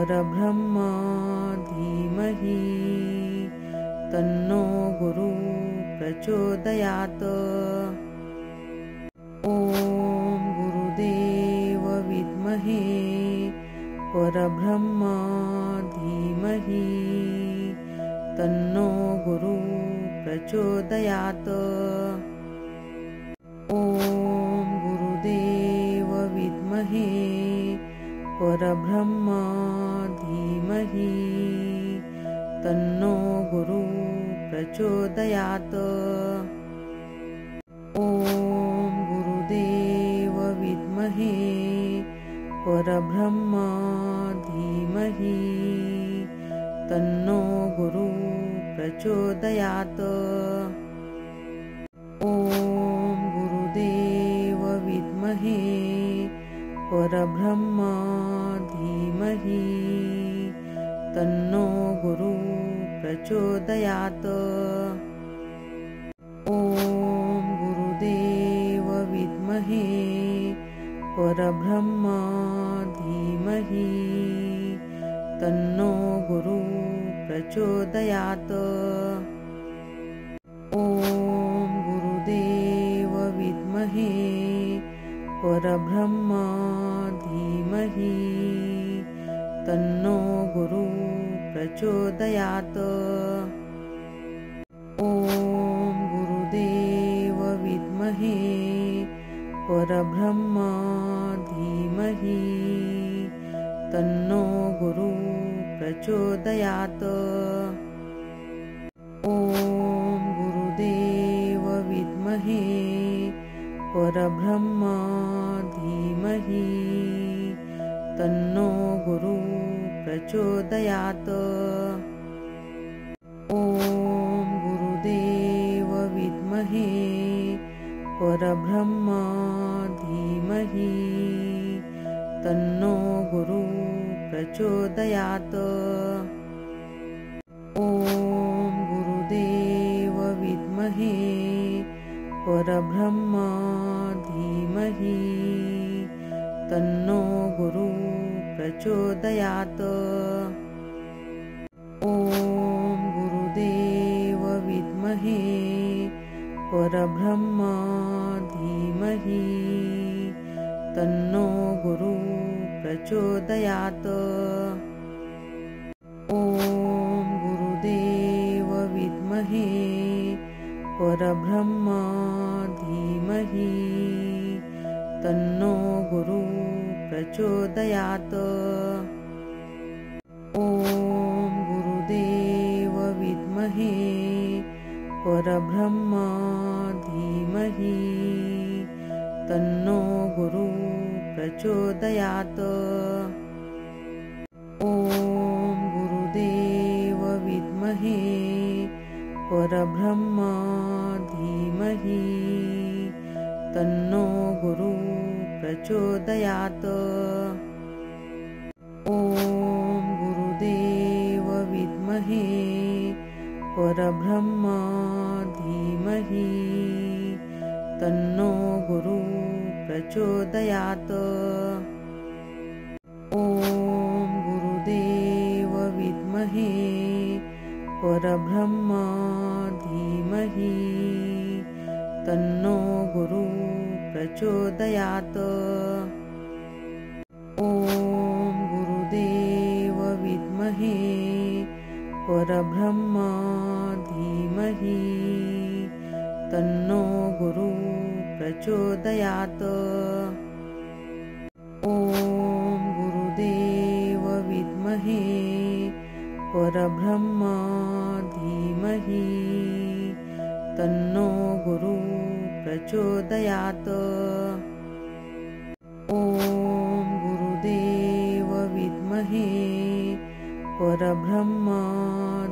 परब्रह्म धीमहि तन्नो गुरुः प्रचोदयात्। ॐ गुरुदेव विद्महे परब्रह्म धीमहि तन्नो गुरुः प्रचोदयात्। ॐ गुरुदेव विद्महे परब्रह्म धीमहि तन्नो गुरुः प्रचोदयात्। ॐ गुरुदेव विद्महे परब्रह्म धीमहि तन्नो गुरुः प्रचोदयात्। ॐ गुरुदेव विद्महे परब्रह्म धीमहि तन्नो गुरुः प्रचोदयात्। ॐ गुरुदेव विद्महे परब्रह्म धीमहि तन्नो गुरुः प्रचोदयात्। ॐ गुरुदेव विद्महे परब्रह्म धीमहि तन्नो गुरुः प्रचोदयात्। ॐ गुरुदेव विद्महे परब्रह्म धीमहि तन्नो गुरुः प्रचोदयात्। ॐ गुरुदेव विद्महे परब्रह्म धीमहि तन्नो गुरुः प्रचोदयात्। ॐ गुरुदेव विद्महे परब्रह्म धीमहि तन्नो गुरुः प्रचोदयात्। ॐ गुरुदेव विद्महे परब्रह्म धीमहि तन्नो गुरुः प्रचोदयात्। ॐ गुरुदेव विद्महे परब्रह्म धीमहि तन्नो गुरुः प्रचोदयात्। ॐ गुरुदेव विद्महे परब्रह्म धीमहि तन्नो गुरुः प्रचोदयात्। ॐ गुरुदेव विद्महे परब्रह्म धीमहि तन्नो गुरुः प्रचोदयात्। ॐ गुरुदेव विद्महे परब्रह्म धीमहि तन्नो गुरुः प्रचोदयात्। ॐ गुरुदेव विद्महे परब्रह्म धीमहि तन्नो गुरुः प्रचोदयात्। ॐ गुरुदेव विद्महे परब्रह्म धीमहि तन्नो गुरुः प्रचोदयात्। ॐ गुरुदेव विद्महे परब्रह्म धीमहि तन्नो गुरुः प्रचोदयात्। ॐ गुरुदेव विद्महे परब्रह्म धीमहि तन्नो गुरुः प्रचोदयात्। ॐ गुरुदेव विद्महे परब्रह्म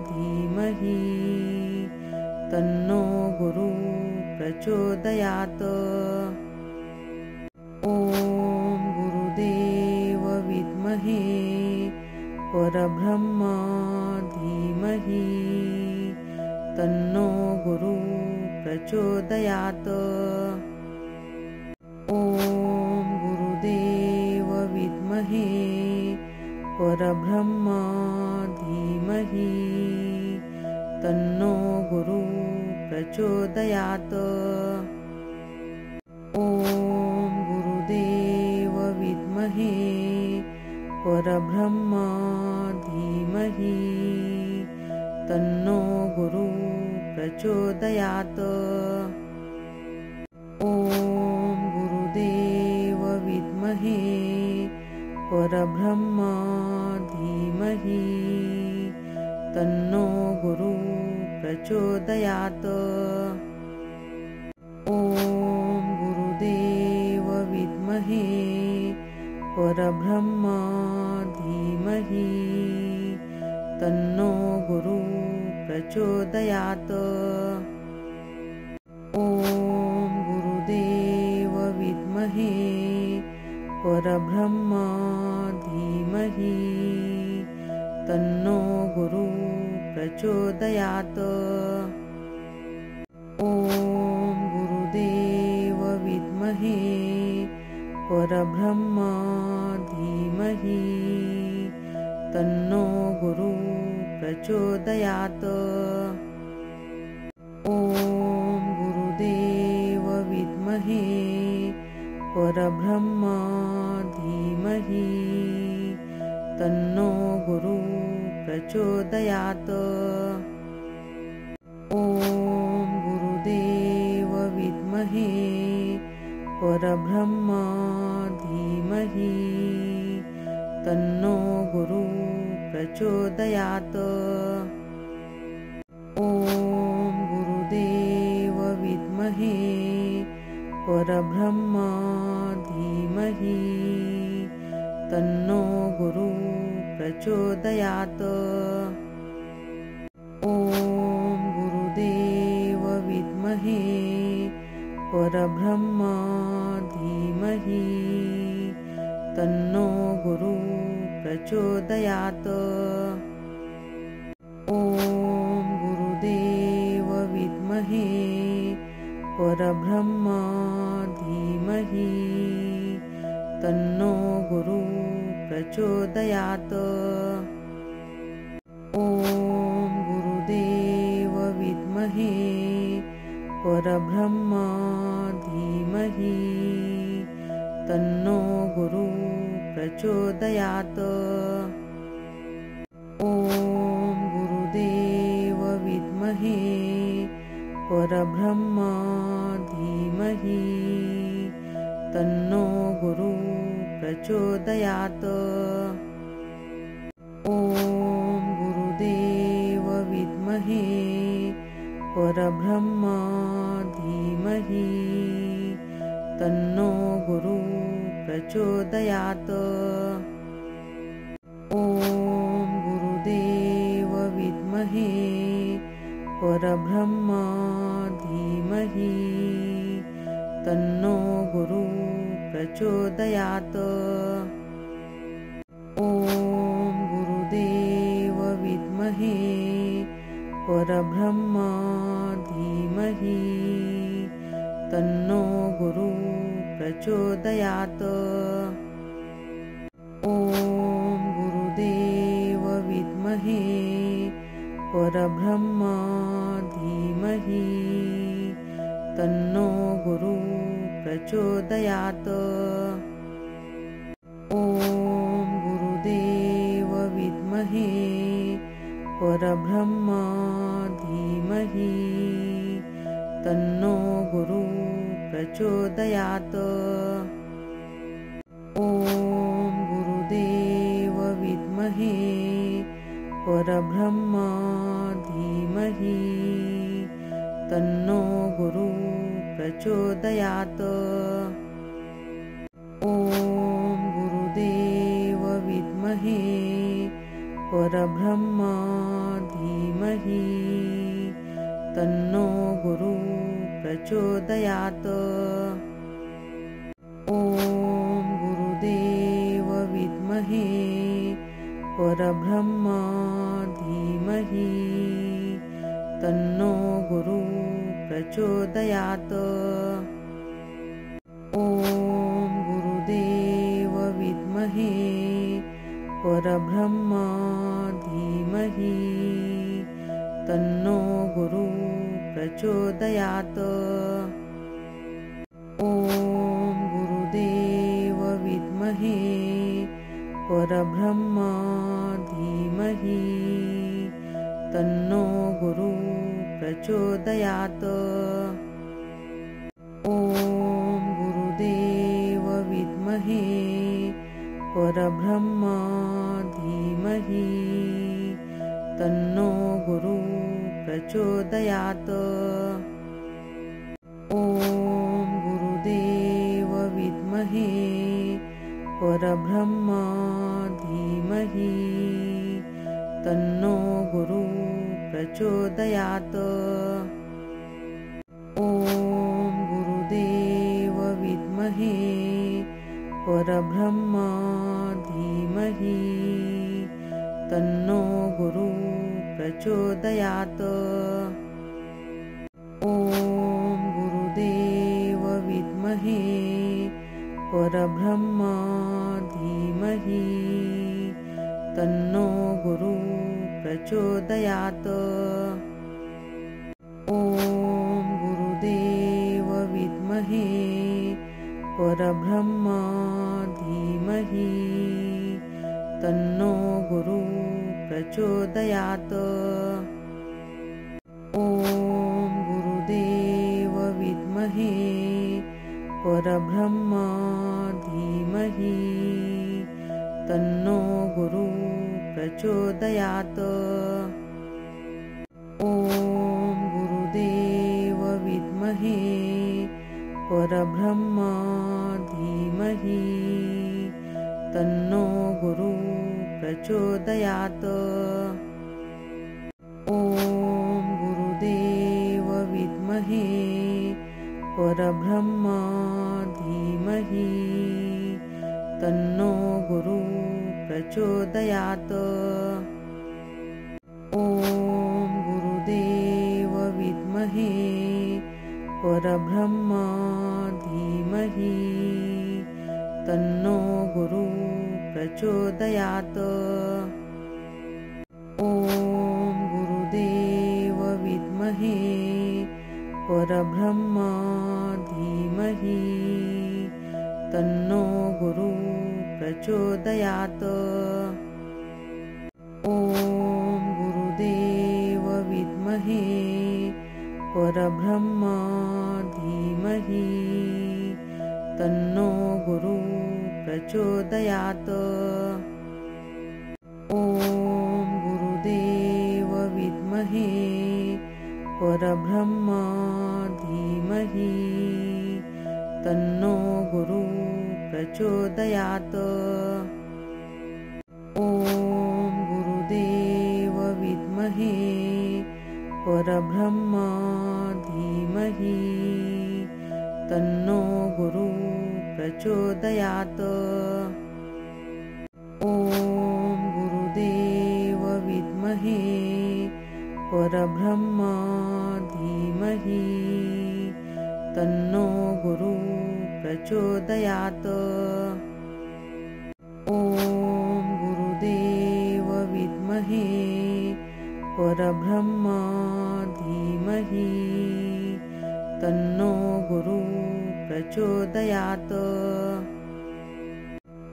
धीमहि तन्नो गुरुः प्रचोदयात्। ॐ गुरुदेव विद्महे परब्रह्म धीमहि तन्नो गुरुः प्रचोदयात्। ॐ गुरुदेव विद्महे परब्रह्म धीमहि तन्नो गुरुः प्रचोदयात्। ॐ गुरुदेव विद्महे परब्रह्म धीमहि तन्नो गुरुः प्रचोदयात्। ॐ गुरुदेव विद्महे परब्रह्म धीमहि तन्नो गुरुः प्रचोदयात्। ॐ गुरुदेव विद्महे परब्रह्म धीमहि तन्नो गुरुः प्रचोदयात्। ॐ गुरुदेव विद्महे परब्रह्म धीमहि तन्नो गुरुः प्रचोदयात्। ॐ गुरुदेव विद्महे परब्रह्म धीमहि तन्नो गुरुः प्रचोदयात्। ॐ गुरुदेव विद्महे परब्रह्म धीमहि तन्नो गुरुः प्रचोदयात्। ॐ गुरुदेव विद्महे परब्रह्म धीमहि तन्नो गुरुः प्रचोदयात्। ॐ गुरुदेव विद्महे परब्रह्म धीमहि तन्नो गुरुः प्रचोदयात्। ॐ गुरुदेव विद्महे परब्रह्म धीमहि तन्नो गुरुः प्रचोदयात्। ॐ गुरुदेव विद्महे परब्रह्म धीमहि तन्नो गुरुः प्रचोदयात्। ॐ गुरुदेव विद्महे परब्रह्म धीमहि तन्नो गुरुः प्रचोदयात्। ॐ गुरुदेव विद्महे परब्रह्म धीमहि तन्नो गुरुः प्रचोदयात्। ॐ गुरुदेव विद्महे परब्रह्म धीमहि तन्नो गुरुः प्रचोदयात्। ॐ गुरुदेव विद्महे परब्रह्म धीमहि तन्नो गुरुः प्रचोदयात्। ॐ गुरुदेव विद्महे परब्रह्म धीमहि तन्नो गुरुः प्रचोदयात्। ॐ गुरुदेव विद्महे परब्रह्म धीमहि तन्नो गुरुः प्रचोदयात्। ॐ गुरुदेव विद्महे परब्रह्म धीमहि तन्नो गुरुः प्रचोदयात्। ॐ गुरुदेव विद्महे परब्रह्म धीमहि तन्नो गुरुः प्रचोदयात्। ॐ गुरुदेव विद्महे परब्रह्म धीमहि तन्नो गुरुः प्रचोदयात्। ॐ गुरुदेव विद्महे परब्रह्म धीमहि तन्नो गुरुः प्रचोदयात्। ॐ गुरुदेव विद्महे परब्रह्म धीमहि तन्नो गुरुः प्रचोदयात्। ॐ गुरुदेव विद्महे परब्रह्म धीमहि तन्नो गुरुः प्रचोदयात्। ॐ गुरुदेव विद्महे परब्रह्म धीमहि तन्नो गुरुः प्रचोदयात्। ॐ गुरुदेव विद्महे परब्रह्म धीमहि तन्नो गुरुः प्रचोदयात्। ॐ गुरुदेव विद्महे परब्रह्म धीमहि तन्नो गुरुः प्रचोदयात्। ॐ गुरुदेव विद्महे परब्रह्म धीमहि तन्नो गुरुः प्रचोदयात्। ॐ गुरुदेव विद्महे परब्रह्म धीमहि तन्नो गुरुः प्रचोदयात्। ॐ गुरुदेव विद्महे परब्रह्म धीमहि तन्नो गुरुः प्रचोदयात्। ॐ गुरुदेव विद्महे परब्रह्म धीमहि तन्नो गुरुः प्रचोदयात्। ॐ गुरुदेव विद्महे परब्रह्म धीमहि तन्नो गुरुः प्रचोदयात्। ॐ गुरुदेव विद्महे परब्रह्म धीमहि तन्नो गुरुः प्रचोदयात्। ॐ गुरुदेव विद्महे परब्रह्म धीमहि तन्नो गुरुः प्रचोदयात्। ॐ गुरुदेव विद्महे परब्रह्म धीमहि तन्नो गुरुः प्रचोदयात्। ॐ गुरुदेव विद्महे परब्रह्म धीमहि तन्नो गुरुः प्रचोदयात्। ॐ गुरुदेव विद्महे परब्रह्म धीमहि तन्नो गुरुः प्रचोदयात्। ॐ गुरुदेव विद्महे परब्रह्म धीमहि तन्नो गुरुः प्रचोदयात्। ॐ गुरुदेव विद्महे परब्रह्म धीमहि तन्नो गुरुः प्रचोदयात्।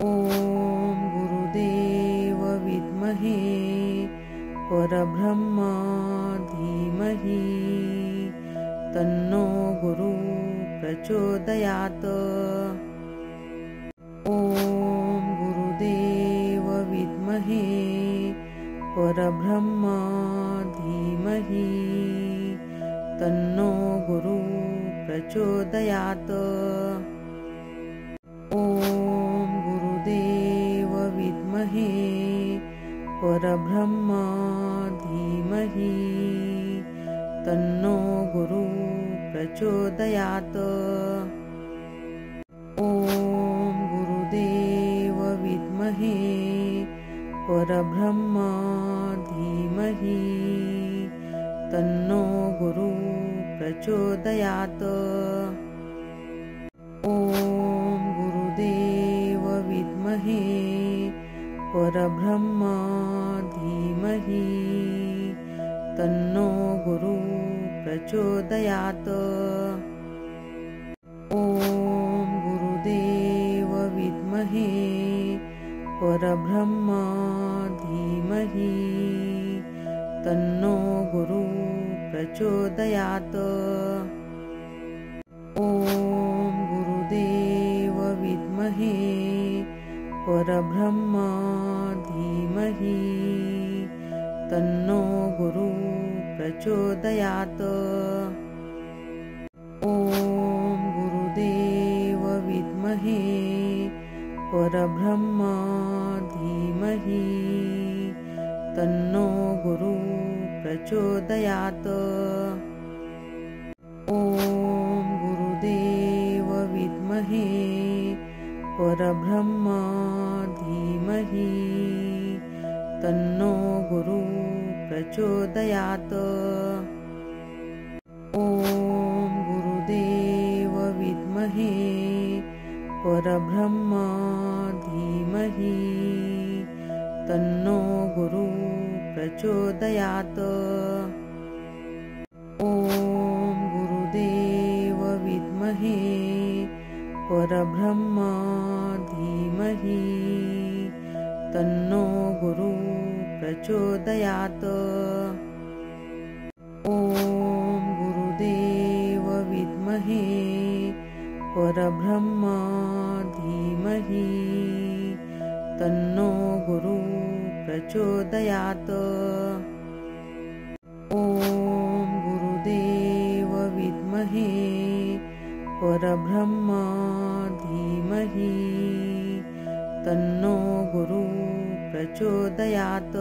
ॐ गुरुदेव विद्महे परब्रह्म धीमहि तन्नो गुरुः प्रचोदयात्। ॐ गुरुदेव विद्महे परब्रह्म धीमहि तन्नो गुरुः प्रचोदयात्। ॐ गुरुदेव विद्महे परब्रह्म धीमहि तन्नो गुरुः प्रचोदयात्। ॐ गुरुदेव विद्महे परब्रह्म धीमहि तन्नो गुरुः प्रचोदयात्। ॐ गुरुदेव विद्महे परब्रह्म धीमहि तन्नो गुरुः प्रचोदयात्। ॐ गुरुदेव विद्महे परब्रह्म धीमहि तन्नो गुरुः प्रचोदयात्। ॐ गुरुदेव विद्महे परब्रह्म धीमहि तन्नो गुरुः प्रचोदयात्। ॐ गुरुदेव विद्महे परब्रह्म धीमहि तन्नो गुरुः प्रचोदयात्। ॐ गुरुदेव विद्महे परब्रह्म धीमहि तन्नो गुरुः प्रचोदयात्। ॐ गुरुदेव विद्महे परब्रह्म धीमहि तन्नो गुरुः प्रचोदयात्। ॐ गुरुदेव विद्महे परब्रह्म धीमहि तन्नो गुरुः प्रचोदयात्। ॐ गुरुदेव विद्महे परब्रह्म धीमहि तन्नो गुरुः प्रचोदयात्। ॐ गुरुदेव विद्महे परब्रह्म धीमहि तन्नो गुरुः प्रचोदयात्।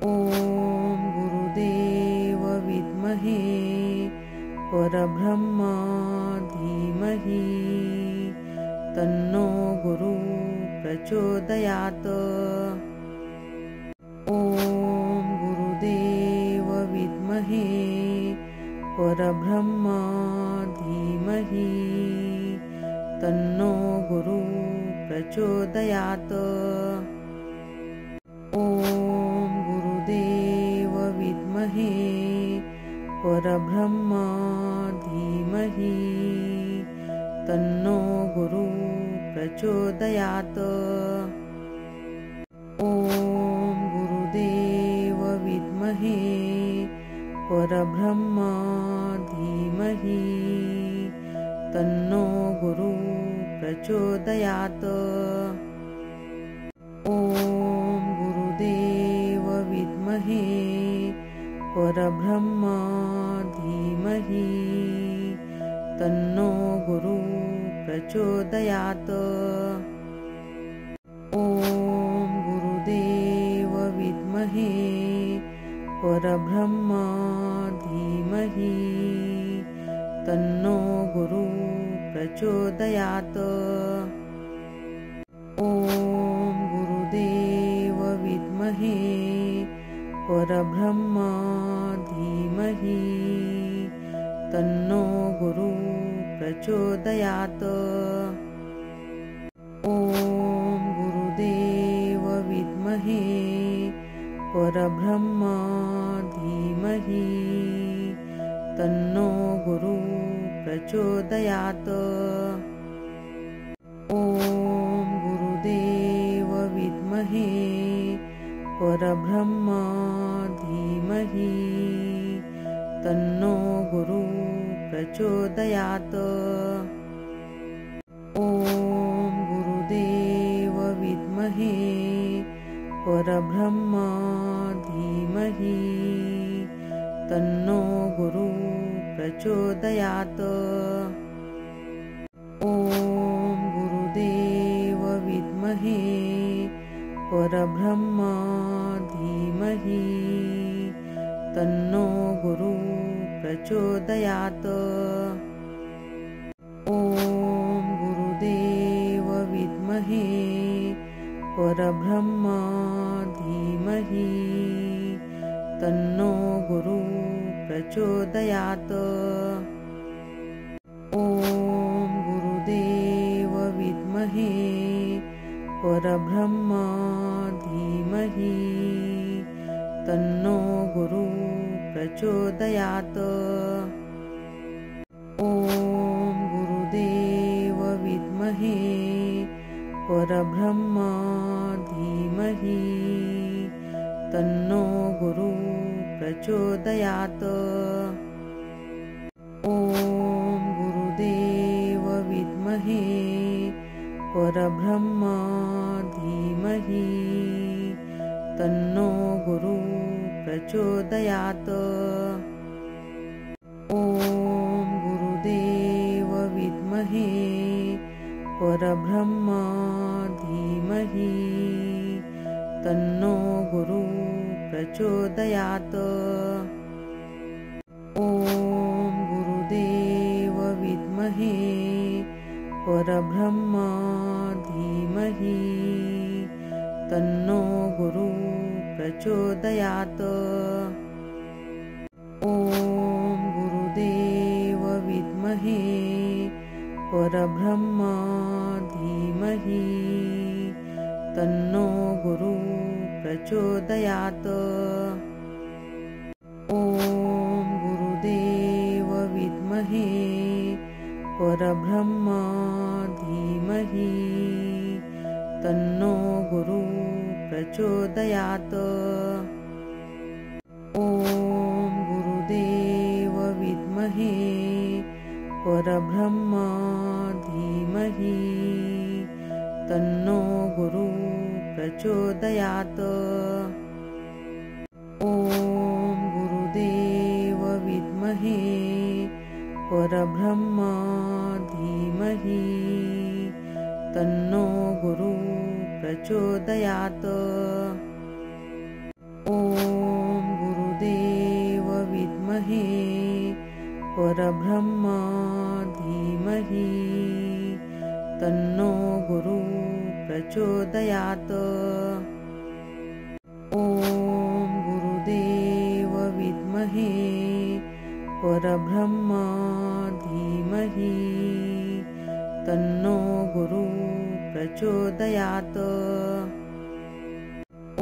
ॐ गुरुदेव विद्महे परब्रह्म धीमहि तन्नो गुरुः प्रचोदयात्। ॐ गुरुदेव विद्महे परब्रह्म धीमहि तन्नो गुरुः प्रचोदयात्। ॐ गुरुदेव विद्महे परब्रह्म धीमहि तन्नो गुरुः प्रचोदयात्। ॐ गुरुदेव विद्महे परब्रह्म धीमहि तन्नो गुरुः प्रचोदयात्। ॐ गुरुदेव विद्महे परब्रह्म धीमहि तन्नो गुरुः प्रचोदयात्। ॐ गुरुदेव विद्महे परब्रह्म धीमहि तन्नो गुरुः प्रचोदयात्। ॐ गुरुदेव विद्महे परब्रह्म धीमहि तन्नो गुरुः प्रचोदयात्। ॐ गुरुदेव विद्महे परब्रह्म धीमहि तन्नो गुरुः प्रचोदयात्। ॐ गुरुदेव विद्महे परब्रह्म धीमहि तन्नो गुरुः प्रचोदयात्। ॐ गुरुदेव विद्महे परब्रह्म धीमहि तन्नो गुरुः प्रचोदयात्। ॐ गुरुदेव विद्महे परब्रह्म धीमहि तन्नो गुरुः प्रचोदयात्। ॐ गुरुदेव विद्महे परब्रह्म धीमहि तन्नो गुरुः प्रचोदयात्। ॐ गुरुदेव विद्महे परब्रह्म धीमहि तन्नो गुरुः प्रचोदयात्। ॐ गुरुदेव विद्महे परब्रह्म धीमहि तन्नो गुरुः प्रचोदयात्। ॐ गुरुदेव विद्महे परब्रह्म धीमहि तन्नो गुरुः प्रचोदयात्। ॐ गुरुदेव विद्महे परब्रह्म धीमहि तन्नो गुरुः प्रचोदयात्। ॐ गुरुदेव विद्महे परब्रह्म धीमहि तन्नो गुरुः प्रचोदयात्। ॐ गुरुदेव विद्महे परब्रह्म धीमहि तन्नो गुरुः प्रचोदयात्। ॐ गुरुदेव विद्महे परब्रह्म धीमहि तन्नो गुरुः प्रचोदयात्। ॐ गुरुदेव विद्महे परब्रह्म धीमहि तन्नो गुरुः प्रचोदयात्। ॐ गुरुदेव विद्महे परब्रह्म धीमहि तन्नो गुरुः प्रचोदयात्। ॐ गुरुदेव विद्महे परब्रह्म धीमहि तन्नो गुरुः प्रचोदयात्। ॐ गुरुदेव विद्महे परब्रह्म धीमहि तन्नो गुरुः प्रचोदयात्।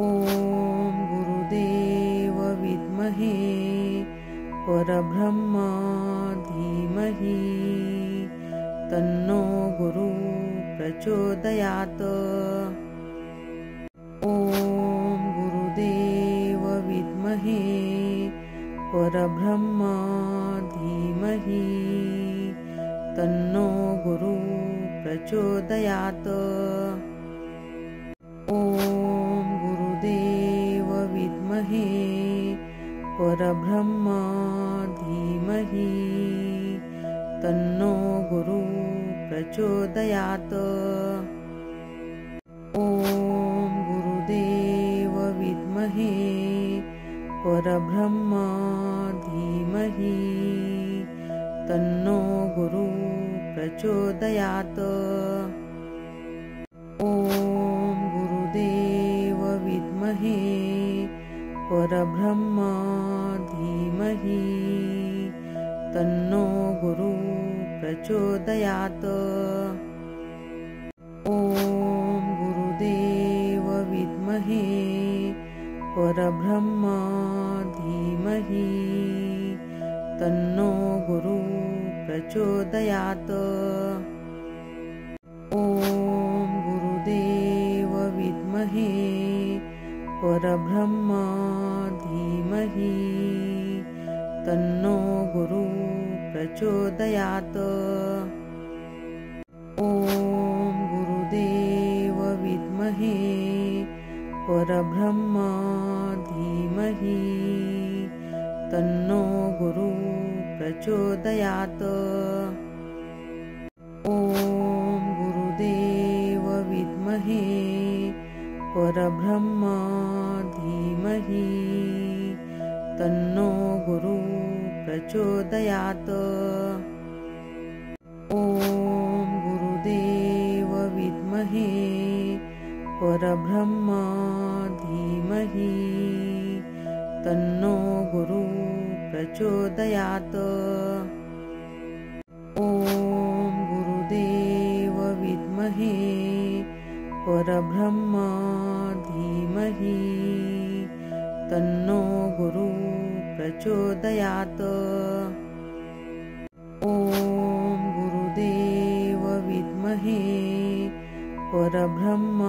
ॐ गुरुदेव विद्महे परब्रह्म धीमहि तन्नो गुरुः प्रचोदयात्। ॐ गुरुदेव विद्महे परब्रह्म धीमहि तन्नो गुरुः प्रचोदयात्। ॐ गुरुदेव विद्महे परब्रह्म धीमहि तन्नो गुरुः प्रचोदयात्। ॐ गुरुदेव विद्महे परब्रह्म धीमहि तन्नो गुरुः प्रचोदयात्। ॐ गुरुदेव विद्महे परब्रह्म धीमहि तन्नो गुरुः प्रचोदयात्। ॐ गुरुदेव विद्महे परब्रह्म धीमहि तन्नो गुरुः प्रचोदयात्। ॐ गुरुदेव विद्महे परब्रह्म धीमहि तन्नो गुरुः प्रचोदयात्। ॐ गुरुदेव विद्महे परब्रह्म धीमहि तन्नो गुरुः प्रचोदयात्। ॐ गुरुदेव विद्महे परब्रह्म धीमहि तन्नो गुरुः प्रचोदयात्। ॐ गुरुदेव विद्महे परब्रह्म धीमहि तन्नो गुरुः प्रचोदयात्। ॐ गुरुदेव विद्महे परब्रह्म धीमहि तन्नो गुरुः प्रचोदयात्। ॐ गुरुदेव विद्महे परब्रह्म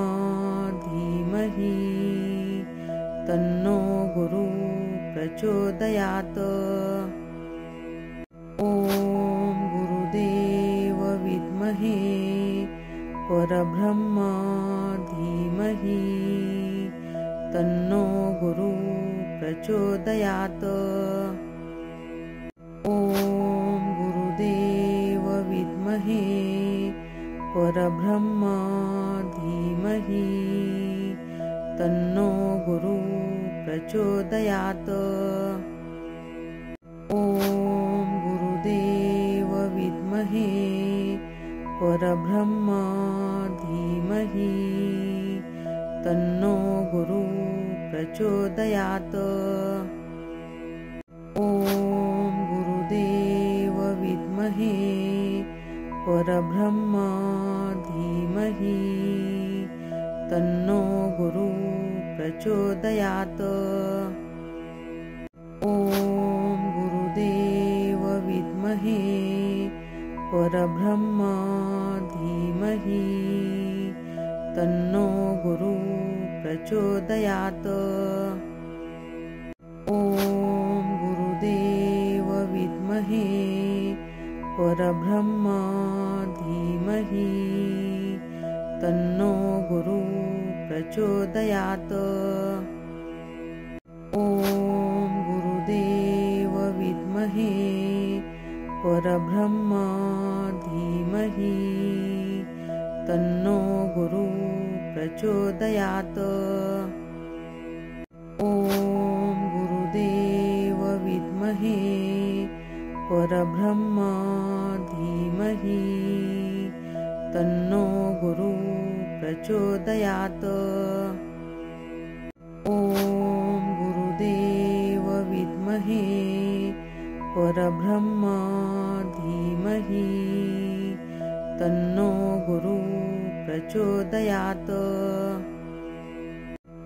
धीमहि तन्नो गुरुः प्रचोदयात्। ॐ गुरुदेव विद्महे परब्रह्म धीमहि तन्नो गुरुः प्रचोदयात्। ॐ गुरुदेव विद्महे परब्रह्म धीमहि तन्नो गुरुः प्रचोदयात्। ॐ गुरुदेव विद्महे परब्रह्म धीमहि तन्नो गुरुः प्रचोदयात्। ॐ गुरुदेव विद्महे परब्रह्म धीमहि तन्नो गुरुः प्रचोदयात्। ॐ गुरुदेव विद्महे परब्रह्म धीमहि तन्नो गुरुः प्रचोदयात्। ॐ गुरुदेव विद्महे परब्रह्म धीमहि तन्नो गुरुः प्रचोदयात्। ॐ गुरुदेव विद्महे परब्रह्म धीमहि तन्नो गुरुः प्रचोदयात्। ॐ गुरुदेव विद्महे परब्रह्म धीमहि तन्नो गुरुः प्रचोदयात्। ॐ गुरुदेव विद्महे परब्रह्म धीमहि तन्नो गुरुः प्रचोदयात्।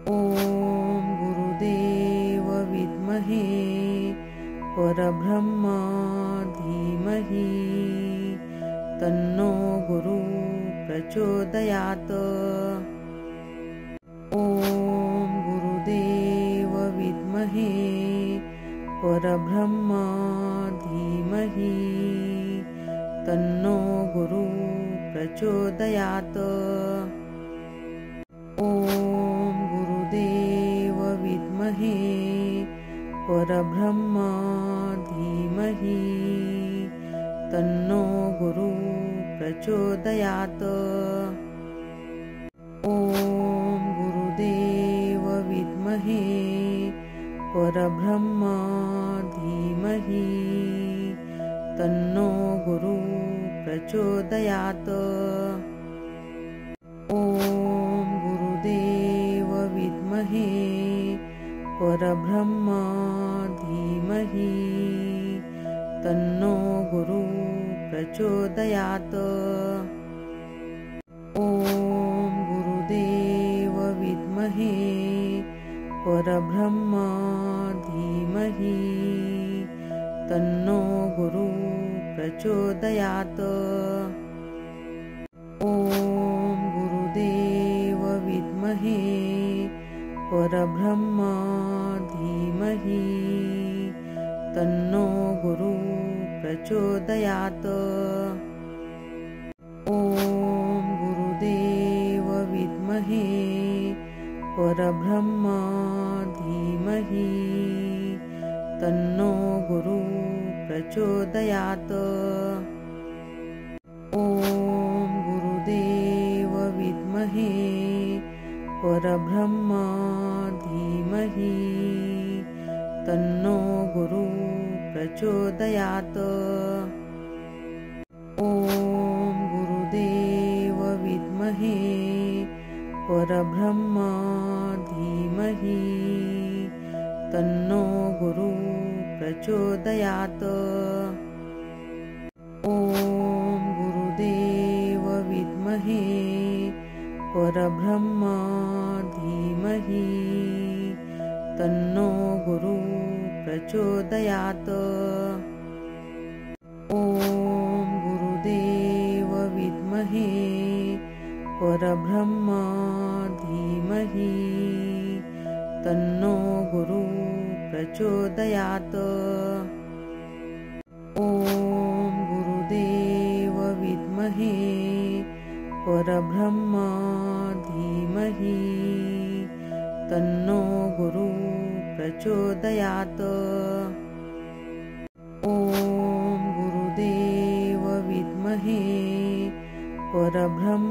ॐ गुरुदेव विद्महे परब्रह्म धीमहि तन्नो गुरुः प्रचोदयात्। ॐ गुरुदेव विद्महे परब्रह्म धीमहि तन्नो गुरुः प्रचोदयात्। ॐ गुरुदेव विद्महे परब्रह्म धीमहि तन्नो गुरुः प्रचोदयात्। ॐ गुरुदेव विद्महे परब्रह्म धीमहि तन्नो गुरुः प्रचोदयात्। ॐ गुरुदेव विद्महे परब्रह्म धीमहि तन्नो गुरुः प्रचोदयात्। ॐ गुरुदेव विद्महे परब्रह्म धीमहि तन्नो गुरुः प्रचोदयात्। ॐ गुरुदेव विद्महे परब्रह्म धीमहि तन्नो गुरुः प्रचोदयात्। ॐ गुरुदेव विद्महे परब्रह्म धीमहि तन्नो गुरुः प्रचोदयात्। ॐ गुरुदेव विद्महे परब्रह्म धीमहि तन्नो गुरुः प्रचोदयात्। ॐ गुरुदेव विद्महे परब्रह्म धीमहि तन्नो गुरुः प्रचोदयात्। ॐ गुरुदेव विद्महे परब्रह्म धीमहि तन्नो गुरुः प्रचोदयात्। ॐ गुरुदेव विद्महे परब्रह्म धीमहि तन्नो गुरुः प्रचोदयात्। ॐ गुरुदेव विद्महे परब्रह्म धीमहि तन्नो गुरुः प्रचोदयात्। ॐ गुरुदेव विद्महे परब्रह्म